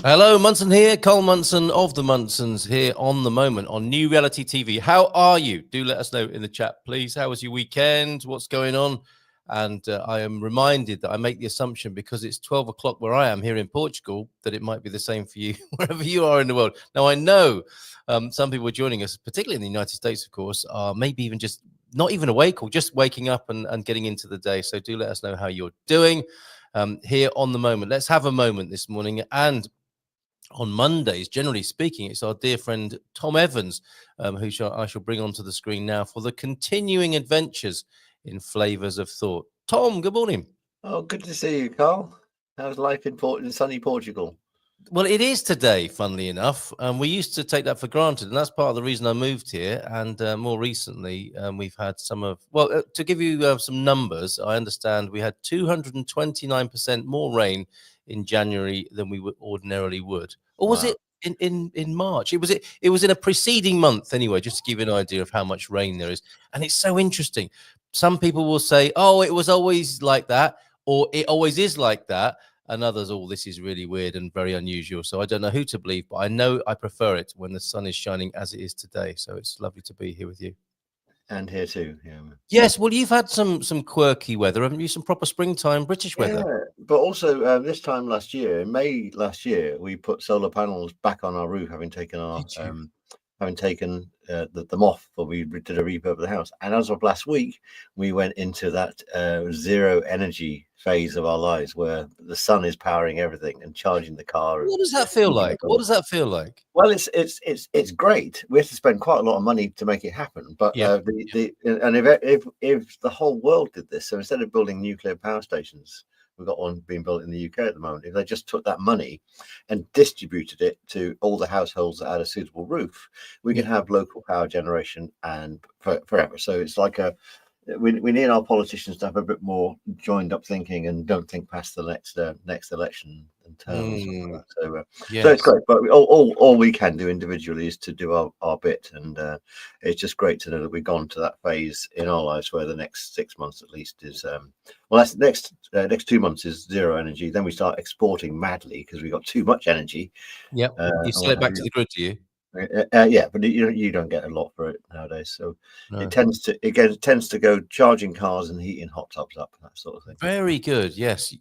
Hello, Munson here. Carl Munson of the Munsons here on The Moment on New Reality TV. How are you? Do let us know in the chat, please. How was your weekend? What's going on? And I am reminded that I make the assumption because it's 12 o'clock where I am here in Portugal that it might be the same for you wherever you are in the world. Now, I know some people are joining us, particularly in the United States, of course, are maybe even just not even awake or just waking up and getting into the day. So do let us know how you're doing here on The Moment. Let's have a moment this morning. And on Mondays, generally speaking, it's our dear friend Tom Evans, who I shall bring onto the screen now for the continuing adventures in Flavors of Thought. Tom, good morning. Oh, good to see you, Carl. How's life in sunny Portugal? Well, it is today, funnily enough. We used to take that for granted, and that's part of the reason I moved here. And more recently, we've had to give you some numbers, I understand we had 229% more rain in January than we ordinarily would. Or was it in March? It was in a preceding month anyway, just to give you an idea of how much rain there is. And it's so interesting. Some people will say, oh, it was always like that, or it always is like that. And others, oh, this is really weird and very unusual. So I don't know who to believe, but I know I prefer it when the sun is shining as it is today. So it's lovely to be here with you. And here too, yeah. Yes, well, you've had some quirky weather, haven't you? Some proper springtime British weather. Yeah, but also this time last year, in May last year, we put solar panels back on our roof, having taken them off, but we did a refurb of the house. And as of last week, we went into that zero energy phase of our lives where the sun is powering everything and charging the car. What does that feel like? What does that feel like? Well, it's great. We have to spend quite a lot of money to make it happen. But if the whole world did this, so instead of building nuclear power stations, we've got one being built in the UK at the moment. If they just took that money and distributed it to all the households that had a suitable roof, we can have local power generation and forever. So it's like we need our politicians to have a bit more joined up thinking and don't think past the next election and term. So it's great. But all we can do individually is to do our bit, and it's just great to know that we've gone to that phase in our lives where the next 6 months at least is that's next 2 months is zero energy. Then we start exporting madly because we got too much energy. Yep, you sell it back to the grid, do you? Yeah, but you don't get a lot for it nowadays. So it tends to go charging cars and heating hot tubs up, that sort of thing. Very good. Yes,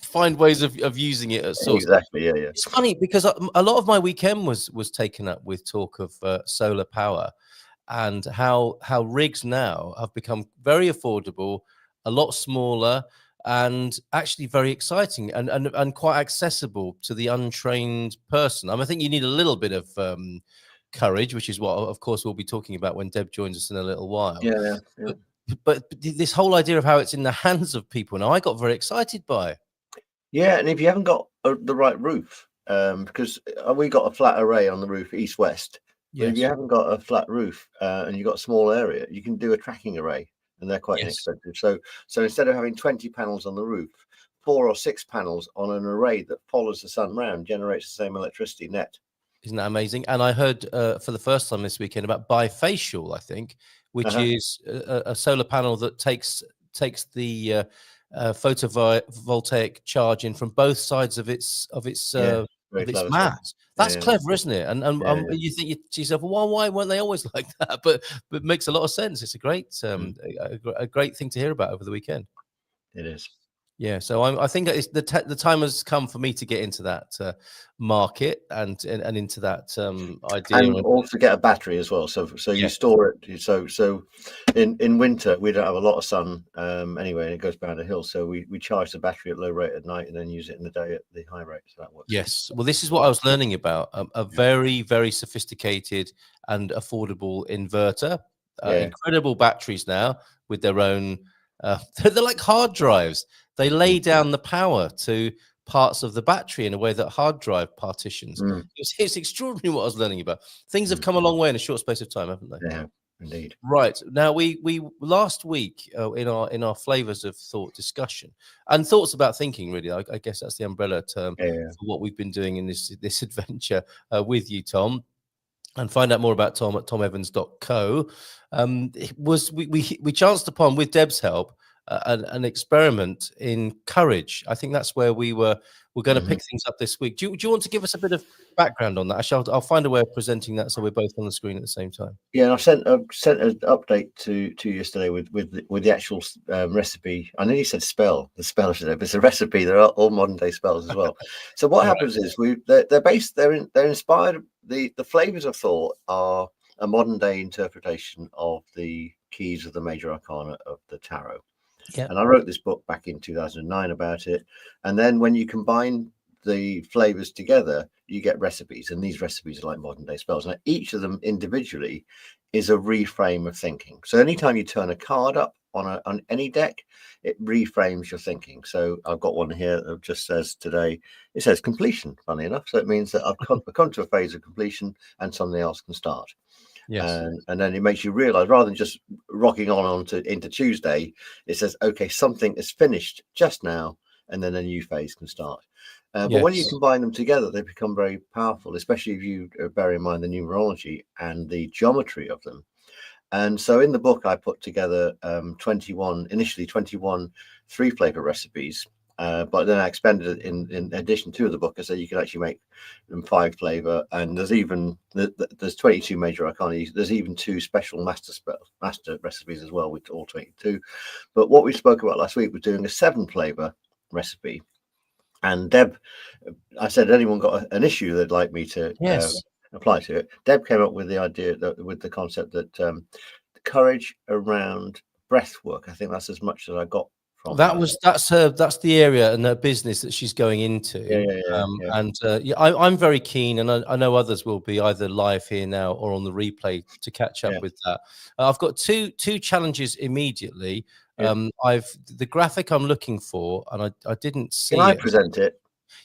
find ways of using it at source. Exactly. Yeah. It's funny because a lot of my weekend was taken up with talk of solar power and how rigs now have become very affordable, a lot smaller, and actually very exciting and quite accessible to the untrained person. I think you need a little bit of courage, which is what, of course, we'll be talking about when Deb joins us in a little while. Yeah. But this whole idea of how it's in the hands of people now, I got very excited by. Yeah, and if you haven't got the right roof, because we got a flat array on the roof east-west. Yes. If you haven't got a flat roof and you've got a small area, you can do a tracking array. And they're quite inexpensive. So instead of having 20 panels on the roof, 4 or 6 panels on an array that follows the sun round generates the same electricity net. Isn't that amazing? And I heard for the first time this weekend about bifacial, I think, which is a solar panel that takes the photovoltaic charge in from both sides of its mass. That's clever, isn't it? And you think to yourself, well, why weren't they always like that? But it makes a lot of sense. It's a great a great thing to hear about over the weekend. It is. Yeah, so I think the time has come for me to get into that market and into that idea, and also get a battery as well. So you store it. So in winter we don't have a lot of sun anyway, and it goes down a hill. So we charge the battery at low rate at night and then use it in the day at the high rate. So that works. Yes, well, this is what I was learning about a very, very sophisticated and affordable inverter. Incredible batteries now with their own. They're like hard drives. They lay down the power to parts of the battery in a way that hard drive partitions. It's extraordinary what I was learning about. Things have come a long way in a short space of time, haven't they? Yeah, indeed. Right. Now, we last week in our Flavors of Thought discussion and thoughts about thinking, really, I guess that's the umbrella term for what we've been doing in this adventure with you, Tom. And find out more about Tom at tomevans.co. We chanced upon, with Deb's help, an experiment in courage. I think that's where we're going to pick things up this week. Do you want to give us a bit of background on that? I'll find a way of presenting that so we're both on the screen at the same time. Yeah, and I sent an update to yesterday with the actual recipe. I know you said spell the spell today, but it's a recipe. There are all modern day spells as well. So what happens is they're inspired. The flavors of thought are a modern day interpretation of the keys of the major arcana of the tarot. Yeah. And I wrote this book back in 2009 about it. And then when you combine the flavors together, you get recipes, and these recipes are like modern day spells. Now, each of them individually is a reframe of thinking. So anytime you turn a card up on any deck, it reframes your thinking. So I've got one here that just says today, it says completion, funny enough. So it means that I've come to a phase of completion and something else can start. Yes. And then it makes you realize, rather than just rocking on into Tuesday, it says, okay, something is finished just now, and then a new phase can start. But when you combine them together, they become very powerful, especially if you bear in mind the numerology and the geometry of them. And so in the book, I put together 21 3-flavor recipes. But then I expanded it in addition to the book. I said you can actually make them 5-flavor, and there's 22 major arcana. There's even 2 special master recipes as well, with all 22. But what we spoke about last week was doing a 7-flavor recipe. And Deb, I said, anyone got an issue they'd like me to apply to it? Deb came up with the idea with the concept that courage around breath work. I think that's as much as I got. That's the area and the business that she's going into. And I'm very keen, and I know others will be either live here now or on the replay to catch up with that. I've got two challenges immediately. The graphic I'm looking for, and I didn't see it. Can I present it?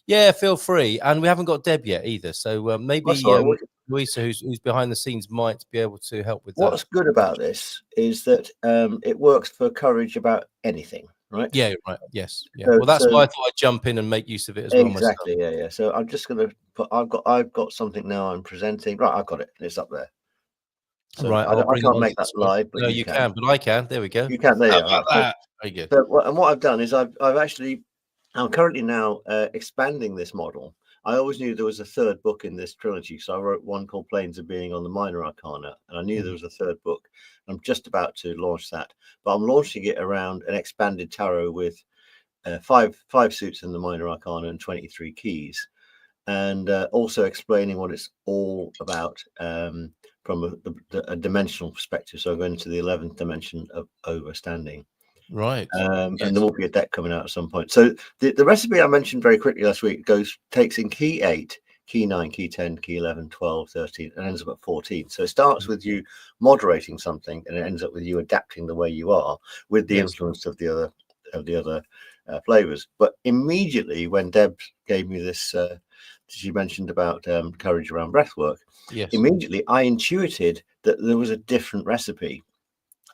Yeah, feel free. And we haven't got Deb yet either, so maybe Louisa, who's behind the scenes, might be able to help with that. What's good about this is that it works for courage about anything. Right. Yeah. Right. Yes. Yeah. So, well, that's why I thought I'd jump in and make use of it as well. Exactly. Myself. Yeah. So I'm just going to put. I've got something now. I'm presenting. Right. I've got it. It's up there. So right. I can't make that live. But no, you can. But I can. There we go. You can. There you are. Right. Very good. So, and what I've done is I'm currently now expanding this model. I always knew there was a third book in this trilogy, so I wrote one called Planes of Being on the Minor Arcana, and I knew there was a third book. I'm just about to launch that, but I'm launching it around an expanded tarot with five suits in the Minor Arcana and 23 keys, and also explaining what it's all about from a dimensional perspective. So I go into the 11th dimension of overstanding. Right. And there will be a deck coming out at some point. So the recipe I mentioned very quickly last week takes in key 8, key 9, key 10, key 11, 12, 13, and ends up at 14. So it starts with you moderating something, and it ends up with you adapting the way you are with the influence of the other flavors. But immediately when Deb gave me this, she mentioned about courage around breath work. Yes. Immediately I intuited that there was a different recipe.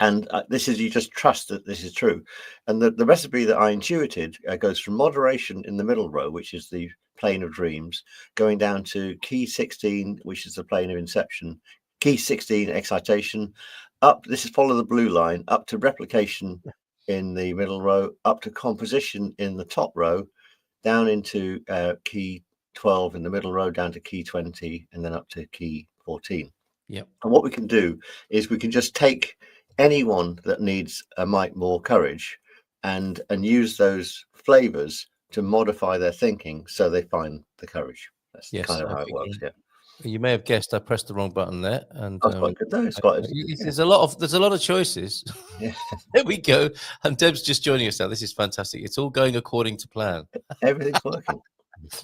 And this is, you just trust that this is true. And the recipe that I intuited goes from moderation in the middle row, which is the plane of dreams, going down to key 16, which is the plane of inception, key 16, excitation, up, this is follow the blue line, up to replication in the middle row, up to composition in the top row, down into key 12 in the middle row, down to key 20, and then up to key 14. Yeah. And what we can do is we can just take anyone that needs a mite more courage and use those flavors to modify their thinking so they find the courage. That's kind of how it works. Yeah. You may have guessed I pressed the wrong button there, and that's quite good though. There's a lot of choices. Yeah. There we go. And Deb's just joining us now. This is fantastic. It's all going according to plan. Everything's working.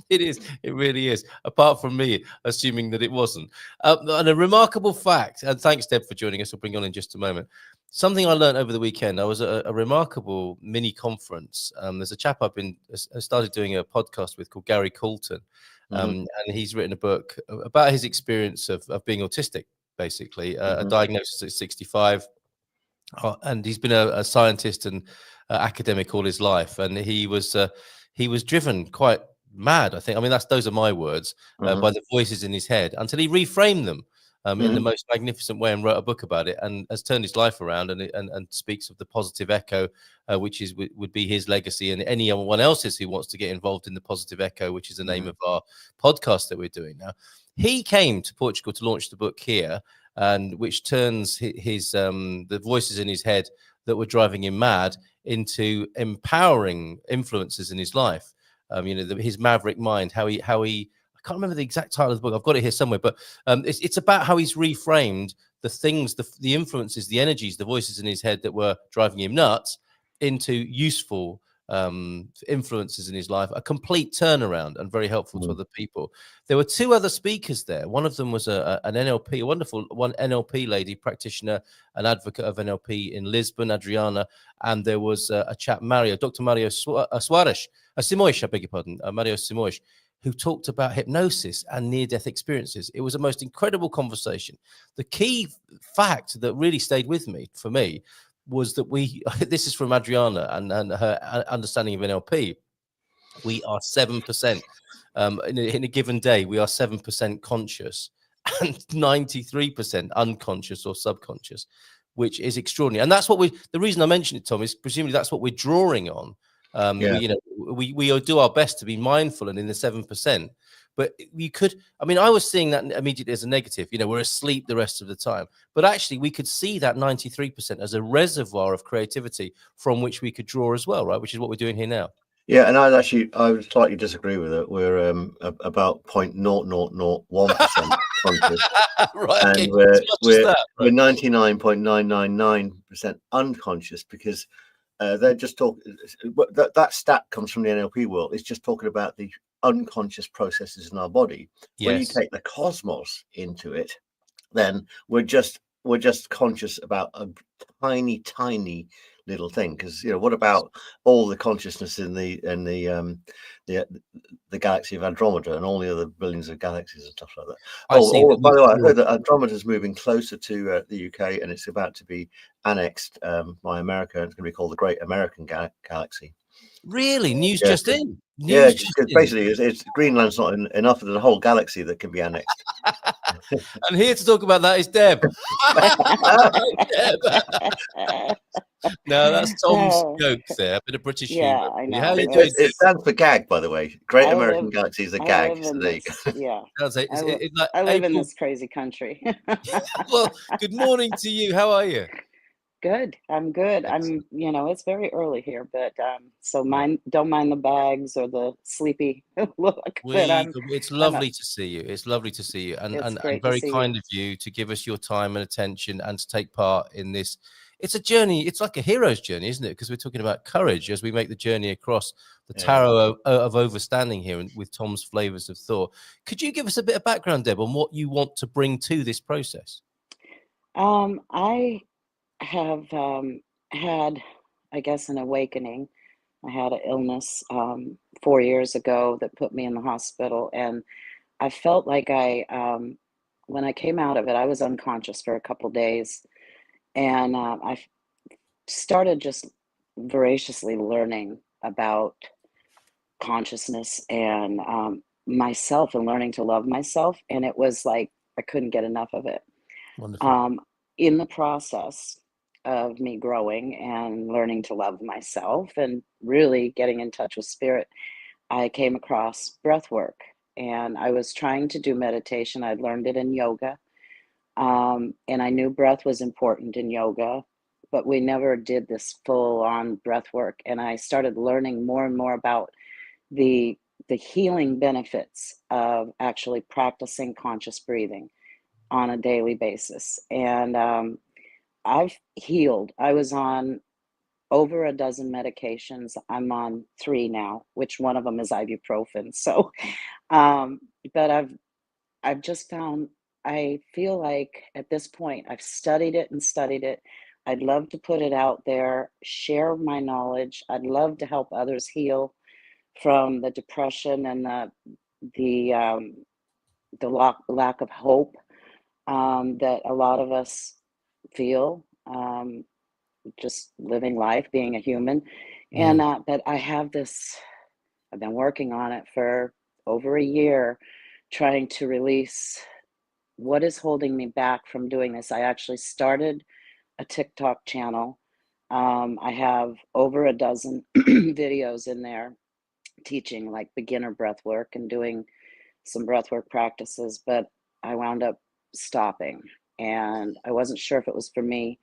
It is. It really is. Apart from me assuming that it wasn't. And a remarkable fact, and thanks, Deb, for joining us. I'll bring you on in just a moment. Something I learned over the weekend. I was at a remarkable mini conference. There's a chap I started doing a podcast with called Gary Coulton. And he's written a book about his experience of being autistic, basically, a diagnosis at 65. And he's been a scientist and academic all his life. And he was driven quite mad, I think. I mean, those are my words, by the voices in his head until he reframed them. in the most magnificent way and wrote a book about it and has turned his life around and speaks of the positive echo, which would be his legacy, and anyone else's who wants to get involved in the positive echo, which is the name of our podcast that we're doing now. He came to Portugal to launch the book here, and which turns his the voices in his head that were driving him mad into empowering influences in his life. His maverick mind, how he I can't remember the exact title of the book. I've got it here somewhere, but it's about how he's reframed the things, the influences, the energies, the voices in his head that were driving him nuts into useful influences in his life, a complete turnaround and very helpful to other people. There were two other speakers there. One of them was an NLP, a wonderful NLP lady, practitioner, an advocate of NLP in Lisbon, Adriana, and there was a chap, Dr. Mario Soares, Simões, I beg your pardon, Mario Simões, who talked about hypnosis and near-death experiences. It was a most incredible conversation. The key fact that really stayed with me, for me, was that this is from Adriana and her understanding of NLP, we are 7%. In a given day, we are 7% conscious and 93% unconscious or subconscious, which is extraordinary. And that's the reason I mentioned it, Tom, is presumably that's what we're drawing on. We do our best to be mindful and in the 7%, but I was seeing that immediately as a negative. We're asleep the rest of the time, but actually we could see that 93% as a reservoir of creativity from which we could draw as well, right? Which is what we're doing here now. Yeah, and I would slightly disagree with it. We're about 0.0001% conscious, right? And we're 99.999% unconscious, because they're just talking. That stat comes from the NLP world. It's just talking about the unconscious processes in our body. Yes. When you take the cosmos into it, then we're just conscious about a tiny little thing. Because what about all the consciousness in the galaxy of Andromeda and all the other billions of galaxies and stuff like that? By the way, I heard that Andromeda is moving closer to the UK, and it's about to be annexed by America. It's going to be called the Great American Galaxy. Really? News just in? Because basically it's Greenland's not enough of the whole galaxy that can be annexed. And here to talk about that is Deb. No, that's Tom's jokes there. A bit of British humor. I know. How are you doing? It stands for GAG, by the way. Great American Galaxy is a GAG. I live in this crazy country. Well, good morning to you. How are you? Good. I'm good. Excellent. It's very early here, but don't mind the bags or the sleepy look. It's lovely to see you. It's lovely to see you, and very kind of you to give us your time and attention and to take part in this. It's a journey. It's like a hero's journey, isn't it? Because we're talking about courage as we make the journey across the tarot of overstanding here, and with Tom's flavors of thought. Could you give us a bit of background, Deb, on what you want to bring to this process? I have had, I guess, an awakening. I had an illness 4 years ago that put me in the hospital, and I felt like when I came out of it, I was unconscious for a couple days, and I started just voraciously learning about consciousness and myself, and learning to love myself, and it was like I couldn't get enough of it. Wonderful. In the process of me growing and learning to love myself and really getting in touch with spirit, I came across breath work, and I was trying to do meditation. I'd learned it in yoga, and I knew breath was important in yoga, but we never did this full-on breath work. And I started learning more and more about the healing benefits of actually practicing conscious breathing on a daily basis. And I've healed. I was on over a dozen medications. I'm on 3 now, which one of them is ibuprofen. So, but I've just found, I feel like at this point, I've studied it. I'd love to put it out there, share my knowledge. I'd love to help others heal from the depression and the lack of hope that a lot of us feel, just living life, being a human. And but I've been working on it for over a year, trying to release what is holding me back from doing this? I actually started a TikTok channel. I have over a dozen videos in there teaching like beginner breath work and doing some breath work practices, but I wound up stopping and I wasn't sure if it was for me.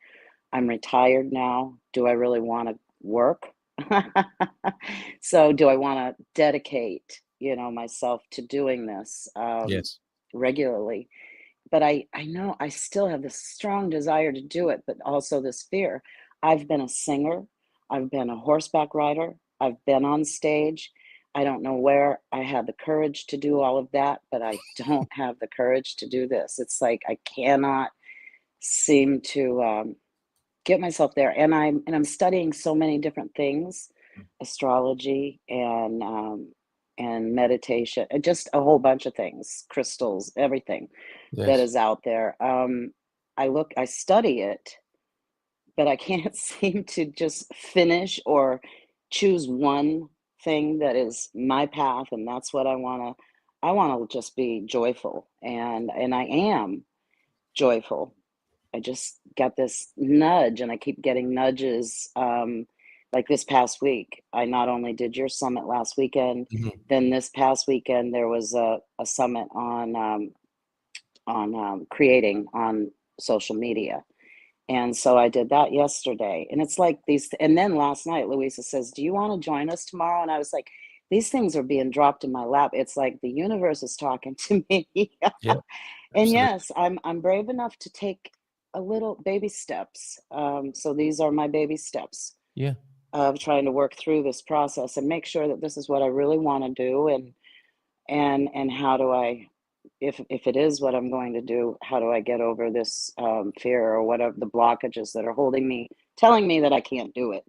I'm retired now. Do I really want to work? So do I want to dedicate, myself to doing this Yes. regularly? But I know I still have this strong desire to do it, but also this fear. I've been a singer, I've been a horseback rider, I've been on stage. I don't know where I had the courage to do all of that, but I don't have the courage to do this. It's like I cannot seem to get myself there. And I'm studying so many different things, astrology and meditation, and just a whole bunch of things, crystals, everything that Yes. is out there. I study it, but I can't seem to just finish or choose one thing that is my path, and that's what I want to. I want to just be joyful, and I am joyful. I just got this nudge, and I keep getting nudges. Like this past week, I not only did your summit last weekend, Mhm. then this past weekend there was a summit on creating on social media. And so I did that yesterday. And it's like these, and then last night, Louisa says, "Do you want to join us tomorrow?" And I was like, these things are being dropped in my lap. It's like the universe is talking to me. Yeah. And Absolutely. yes, I'm brave enough to take a little baby steps. So these are my baby steps Yeah. of trying to work through this process and make sure that this is what I really want to do, and how do I, if it is what I'm going to do, how do I get over this fear or whatever the blockages that are holding me, telling me that I can't do it.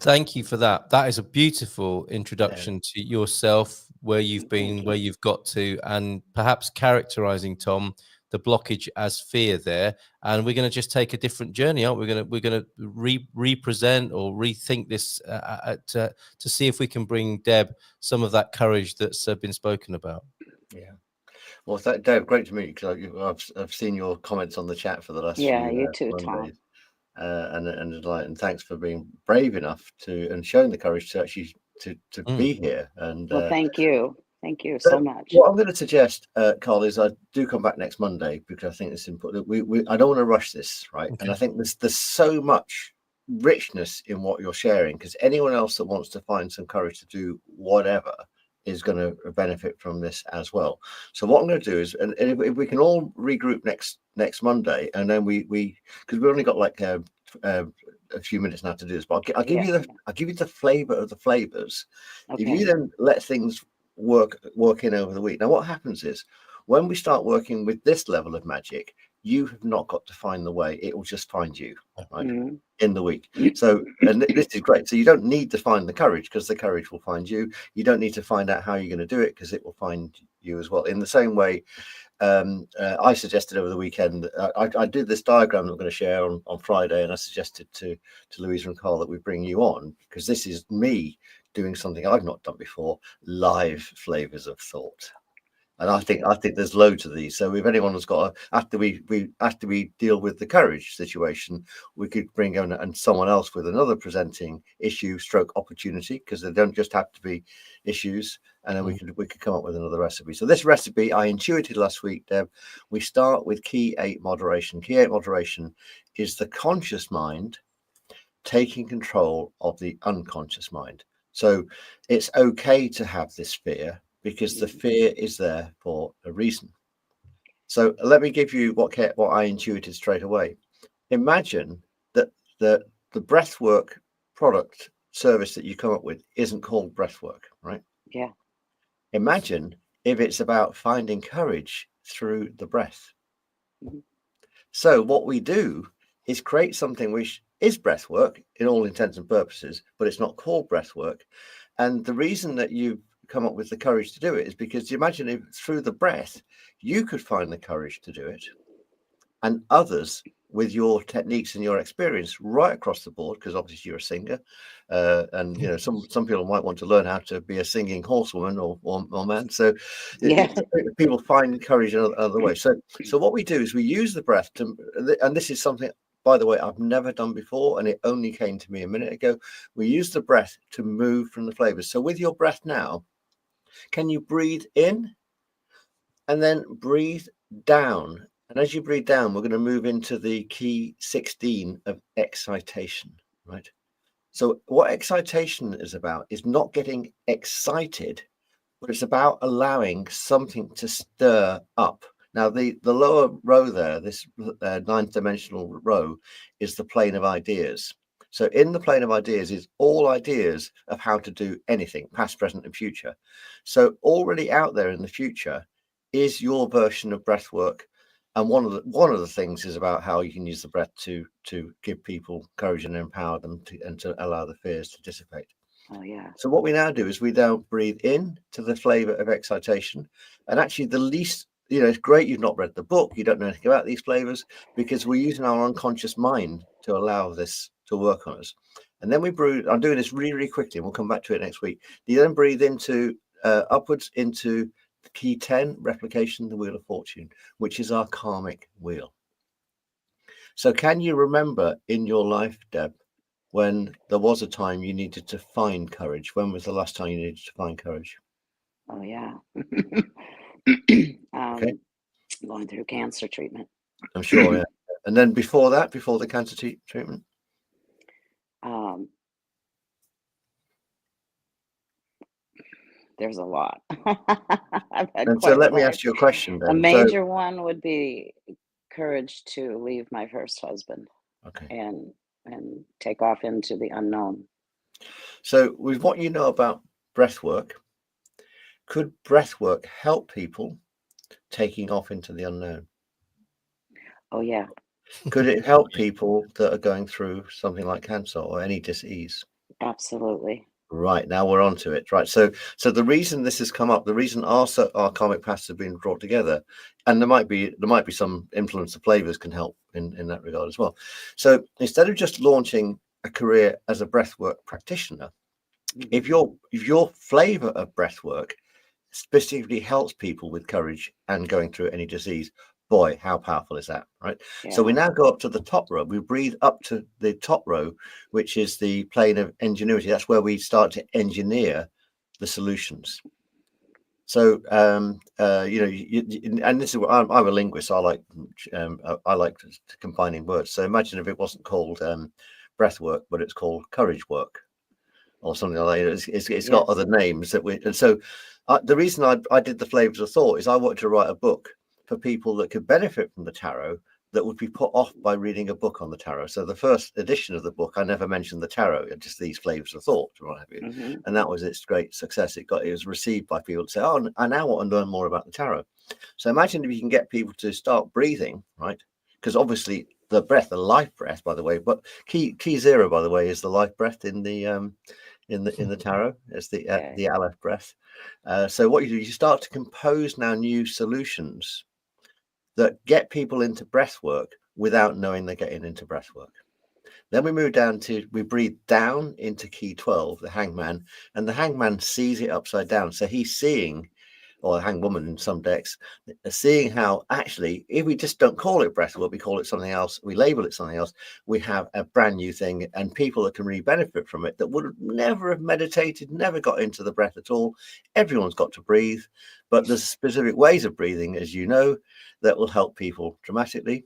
Thank you for that. That is a beautiful Yeah. introduction to yourself, where you've been, Thank where you. you've got to, and perhaps characterizing, Tom, the blockage as fear there. And we're going to just take a different journey, aren't we? We're going to represent or rethink this to see if we can bring Deb some of that courage that's been spoken about. Yeah. Well, Dave, great to meet you because I've seen your comments on the chat for the last Yeah, few you too, Tom. Mondays, and thanks for being brave enough to and showing the courage to actually to Mm. be here. And Well, thank you. Thank you so so much. what I'm going to suggest, Carl, is I do come back next Monday because I think it's important. I don't want to rush this, right? And Okay. I think there's so much richness in what you're sharing because anyone else that wants to find some courage to do whatever is going to benefit from this as well. So what I'm going to do is, and if we can all regroup next Monday, and then we because we've only got like a few minutes now to do this, but I'll give Yeah. you the flavor of the flavors. If you Okay. then let things work in over the week. Now, what happens is when we start working with this level of magic, you have not got to find the way; it will just find you, right, Mhm. in the week. So, and this is great. So you don't need to find the courage because the courage will find you. You don't need to find out how you're going to do it because it will find you as well. In the same way, I suggested over the weekend, I did this diagram that I'm going to share on Friday, and I suggested to Louisa and Carl that we bring you on because this is me doing something I've not done before, live flavors of thought. And I think there's loads of these. So if anyone has got after we deal with the courage situation, we could bring on and someone else with another presenting issue stroke opportunity because they don't just have to be issues. And then we could come up with another recipe. So this recipe I intuited last week, Deb. We start with key 8 moderation. Key 8 moderation is the conscious mind taking control of the unconscious mind. So it's okay to have this fear because the fear is there for a reason. So let me give you what I intuited straight away. Imagine that the breathwork product service that you come up with isn't called breathwork, right? Yeah. Imagine if it's about finding courage through the breath. Mhm. So what we do is create something which is breathwork in all intents and purposes, but it's not called breathwork. And the reason that you come up with the courage to do it is because you imagine if through the breath you could find the courage to do it, and others with your techniques and your experience right across the board, because obviously you're a singer, and you know some people might want to learn how to be a singing horsewoman or man. So Yeah. people find courage in other ways. So what we do is we use the breath to, and this is something, by the way, I've never done before, and it only came to me a minute ago. We use the breath to move from the flavors. So with your breath now, can you breathe in and then breathe down? And as you breathe down, we're going to move into the key 16 of excitation, right? So what excitation is about is not getting excited, but it's about allowing something to stir up. Now, the lower row there, this ninth dimensional row, is the plane of ideas. So in the plane of ideas is all ideas of how to do anything, past, present, and future. So already out there in the future is your version of breath work. And one of the things is about how you can use the breath to give people courage and empower them and to allow the fears to dissipate. Oh, yeah. So what we now do is we now breathe in to the flavor of excitation. And actually the least, you know, it's great you've not read the book, you don't know anything about these flavors, because we're using our unconscious mind to allow this to work on us. And then we breathe, I'm doing this really, really quickly, and we'll come back to it next week. You then breathe into upwards into the key 10, replication, the wheel of fortune, which is our karmic wheel. So can you remember in your life, Deb, when there was a time you needed to find courage? When was the last time you needed to find courage? Oh, yeah. Okay. Going through cancer treatment. I'm sure, yeah. And then before that, before the cancer treatment? There's a lot. I've had And so quite a let me life. ask you a question A then. major one would be courage to leave my first husband Okay. and take off into the unknown. So with what you know about breath work, could breath work help people taking off into the unknown? Oh, yeah. Could it help people that are going through something like cancer or any disease? Absolutely. Right, now we're on to it. Right. So the reason this has come up, the reason our karmic paths have been brought together, and there might be some influence of flavors can help in that regard as well. So instead of just launching a career as a breathwork practitioner, if your flavor of breathwork specifically helps people with courage and going through any disease, boy, how powerful is that, right? Yeah. So we now go up to the top row. We breathe up to the top row, which is the plane of ingenuity. That's where we start to engineer the solutions. So you know, and this is what I'm a linguist. I like combining words. So imagine if it wasn't called breath work, but it's called courage work or something like that. It's got other names that we. And so the reason I did the flavors of thought is I wanted to write a book for people that could benefit from the tarot that would be put off by reading a book on the tarot. So the first edition of the book, I never mentioned the tarot, just these flavors of thought, what have you. And that was its great success. It was received by people to say, oh, I now want to learn more about the tarot. So imagine if you can get people to start breathing, right? Because obviously the breath, the life breath, by the way, but key 0, by the way, is the life breath in the tarot. It's the Aleph breath. So what you do, you start to compose now new solutions that get people into breath work without knowing they're getting into breath work. Then we move down we breathe down into key 12, the hangman, and the hangman sees it upside down. So he's seeing, or the hangwoman in some decks, seeing how actually, if we just don't call it breath work, we call it something else, we label it something else, we have a brand new thing, and people that can really benefit from it that would never have meditated, never got into the breath at all. Everyone's got to breathe, but there's specific ways of breathing, as you know, that will help people dramatically.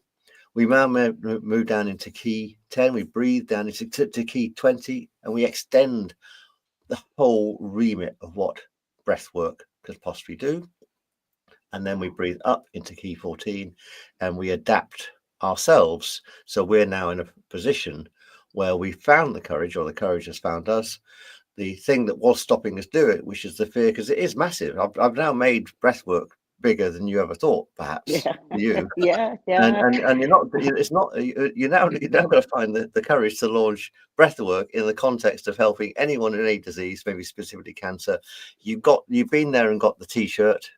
We now move down into key 10, we breathe down into to key 20, and we extend the whole remit of what breath work could possibly do. And then we breathe up into key 14 and we adapt ourselves. So we're now in a position where we found the courage, or the courage has found us. The thing that was stopping us do it, which is the fear, because it is massive. I've now made breath work bigger than you ever thought, perhaps. You. Yeah. And you're not, it's not, you're now going to find the courage to launch breathwork in the context of helping anyone in any disease, maybe specifically cancer. You've been there and got the t-shirt,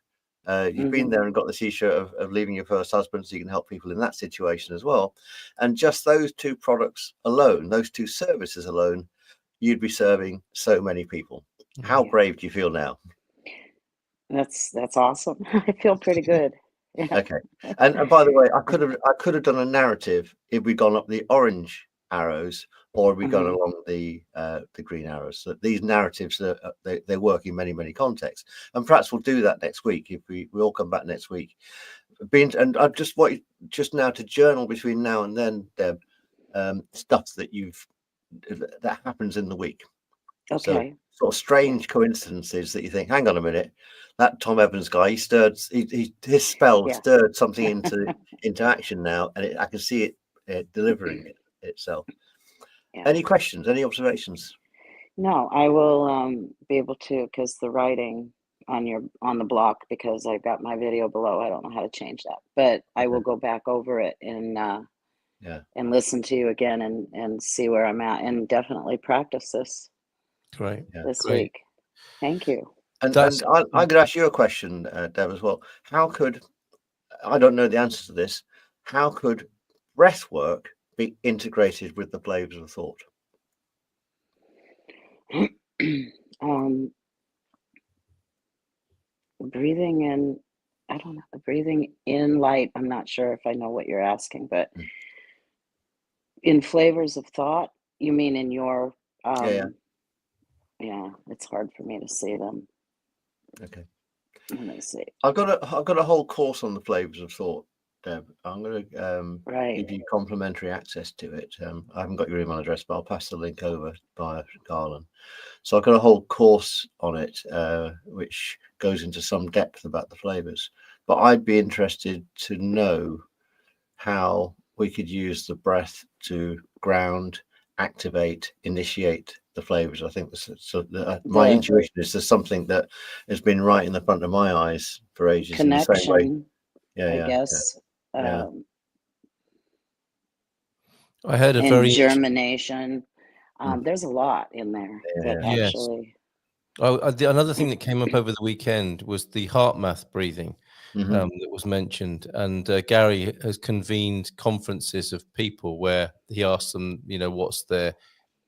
You've been there and got the t-shirt of leaving your first husband, so you can help people in that situation as well. And just those two products alone, those two services alone, you'd be serving so many people. How brave do you feel now? That's awesome. I feel pretty good. Yeah. Okay. And by the way, I could have done a narrative if we'd gone up the orange arrows or if we'd gone along the green arrows. So these narratives they work in many contexts, and perhaps we'll do that next week if we all come back next week. And I just want you just now to journal between now and then, Deb, stuff that happens in the week. Okay. So, sort of strange coincidences that you think, hang on a minute, that Tom Evans guy, his spell stirred something into action now, and I can see it delivering itself. Yeah. Any questions? Any observations? No, I will be able to, because the writing on the block, because I've got my video below. I don't know how to change that, but I will go back over it and listen to you again and see where I'm at, and definitely practice this. Great. This week. Thank you. And I could ask you a question, Deb, as well. I don't know the answer to this, how could breath work be integrated with the flavors of thought? Breathing in, I don't know, breathing in light. I'm not sure if I know what you're asking, but in flavors of thought, you mean in your yeah, it's hard for me to see them. Okay. Let me see. I've got a whole course on the flavors of thought, Deb. I'm going to give you complimentary access to it. I haven't got your email address, but I'll pass the link over via Carl. So I've got a whole course on it, which goes into some depth about the flavors. But I'd be interested to know how we could use the breath to ground, activate, initiate the flavors. I think my intuition is there's something that has been right in the front of my eyes for ages. Connection, in the same way. I guess. I heard germination. There's a lot in there that actually. Another thing that came up over the weekend was the heart math breathing that was mentioned, and Gary has convened conferences of people where he asked them, what's their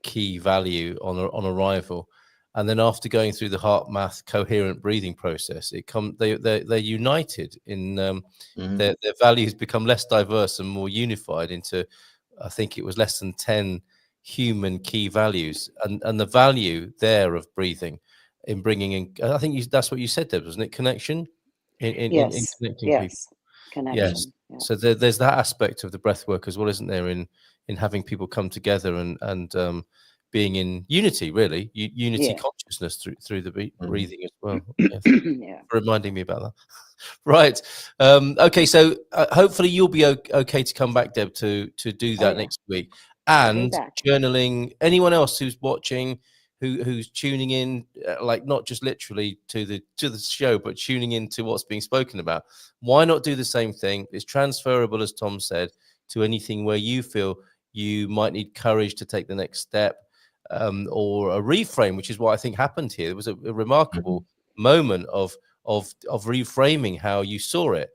key value on arrival, and then after going through the heart math coherent breathing process, they're united in their values become less diverse and more unified into, I think it was less than 10 human key values, and the value there of breathing in bringing in, I think that's what you said, Deb, wasn't it? Connection in connecting people. Connection. Yes. Yeah. So there's that aspect of the breath work as well, isn't there? In having people come together and being in unity, really, unity consciousness through the breathing as well. For reminding me about that. Right. Okay. So hopefully you'll be okay to come back, Deb, to do that next week. And journaling. Anyone else who's watching, who's tuning in, like not just literally to the show, but tuning in to what's being spoken about, why not do the same thing? It's transferable, as Tom said, to anything where you feel you might need courage to take the next step, or a reframe, which is what I think happened here. There was a remarkable moment of reframing how you saw it,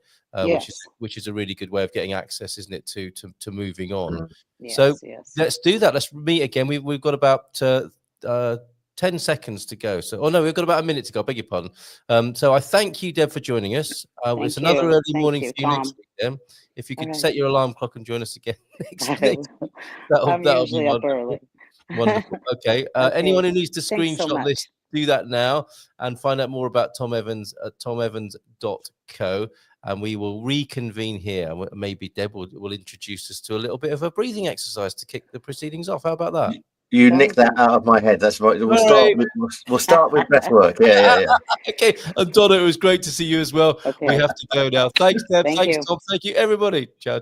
which is a really good way of getting access, isn't it, to moving on. So let's do that. Let's meet again. We've got about 10 seconds to go. So, we've got about a minute to go. I beg your pardon. So I thank you, Deb, for joining us. It's another early morning for you next week, Deb. If you could set your alarm clock and join us again next week, that'll usually be up early. Wonderful. Okay. Anyone who needs to screenshot this, do that now and find out more about Tom Evans at tomevans.co. And we will reconvene here. Maybe Deb will introduce us to a little bit of a breathing exercise to kick the proceedings off. How about that? You nicked that out of my head. That's right. We'll start with breath work. Yeah. Okay. And Donna, it was great to see you as well. We have to go now. Thanks, Deb. Thanks, Tom. Thank you, everybody. Ciao.